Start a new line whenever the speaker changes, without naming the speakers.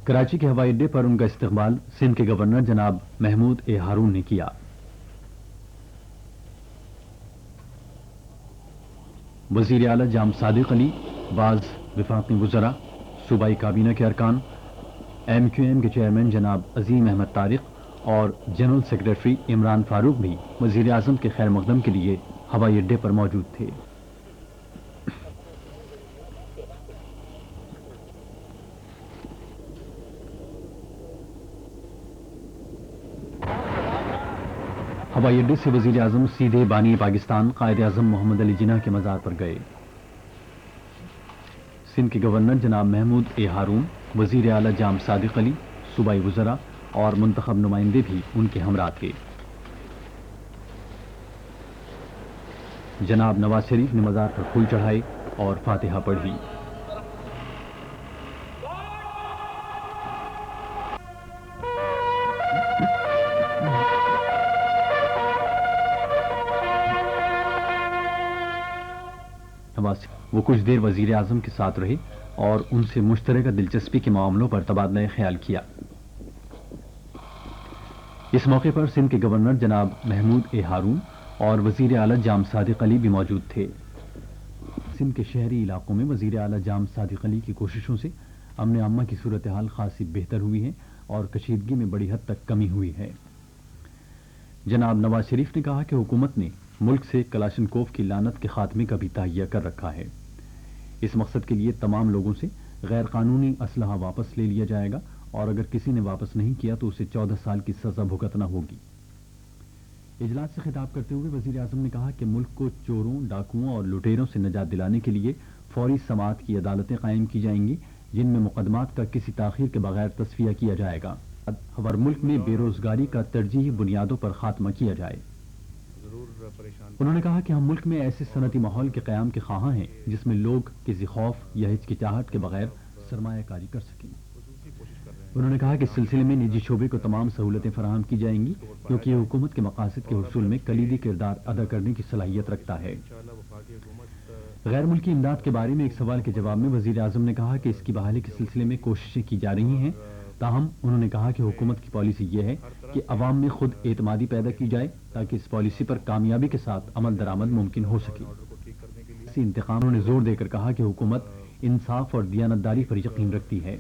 کراچی کے ہوائی اڈے پر ان کا استقبال سندھ کے گورنر جناب محمود اے ہارون نے کیا۔ وزیر اعلیٰ جام صادق علی، بعض وفاقی وزراء، صوبائی کابینہ کے ارکان، MQM کے چیئرمین جناب عظیم احمد طارق اور جنرل سیکرٹری عمران فاروق بھی وزیر اعظم کے خیر مقدم کے لیے ہوائی اڈے پر موجود تھے۔ ہوائی اڈے سے وزیر اعظم سیدھے بانی پاکستان قائد اعظم محمد علی جناح کے مزار پر گئے۔ سندھ کے گورنر جناب محمود اے ہارون، وزیر اعلیٰ جام صادق علی، صوبائی وزراء اور منتخب نمائندے بھی ان کے ہمراہ تھے۔ جناب نواز شریف نے مزار پر پھول چڑھائے اور فاتحہ پڑھی۔ وہ کچھ دیر وزیر اعظم کے ساتھ رہے اور ان سے مشترکہ دلچسپی کے معاملوں پر تبادلہ خیال کیا۔ اس موقع پر سندھ کے گورنر جناب محمود اے ہارون اور وزیر اعلیٰ جام صادق علی بھی موجود تھے۔ سندھ کے شہری علاقوں میں وزیر اعلیٰ جام صادق علی کی کوششوں سے امن عامہ کی صورتحال خاصی بہتر ہوئی ہے اور کشیدگی میں بڑی حد تک کمی ہوئی ہے۔ جناب نواز شریف نے کہا کہ حکومت نے ملک سے کلاشنکوف کی لعنت کے خاتمے کا بھی تہیہ کر رکھا ہے۔ اس مقصد کے لیے تمام لوگوں سے غیر قانونی اسلحہ واپس لے لیا جائے گا اور اگر کسی نے واپس نہیں کیا تو اسے 14 سال کی سزا بھگتنا ہوگی۔ اجلاس سے خطاب کرتے ہوئے وزیر اعظم نے کہا کہ ملک کو چوروں، ڈاکوؤں اور لٹیروں سے نجات دلانے کے لیے فوری سماعت کی عدالتیں قائم کی جائیں گی جن میں مقدمات کا کسی تاخیر کے بغیر تصفیہ کیا جائے گا اور ملک میں بے روزگاری کا ترجیحی بنیادوں پر خاتمہ کیا جائے۔ انہوں نے کہا کہ ہم ملک میں ایسے صنعتی ماحول کے قیام کے خواہاں ہیں جس میں لوگ کسی خوف یا ہچکچاہٹ کے بغیر سرمایہ کاری کر سکیں۔ انہوں نے کہا کہ اس سلسلے میں نجی شعبے کو تمام سہولتیں فراہم کی جائیں گی کیونکہ یہ حکومت کے مقاصد کے حصول میں کلیدی کردار ادا کرنے کی صلاحیت رکھتا ہے۔ غیر ملکی امداد کے بارے میں ایک سوال کے جواب میں وزیر اعظم نے کہا کہ اس کی بحالی کے سلسلے میں کوششیں کی جا رہی ہیں، تاہم انہوں نے کہا کہ حکومت کی پالیسی یہ ہے کہ عوام میں خود اعتمادی پیدا کی جائے تاکہ اس پالیسی پر کامیابی کے ساتھ عمل درآمد ممکن ہو سکے۔ اسی انتقام نے زور دے کر کہا کہ حکومت انصاف اور دیانتداری پر یقین رکھتی ہے۔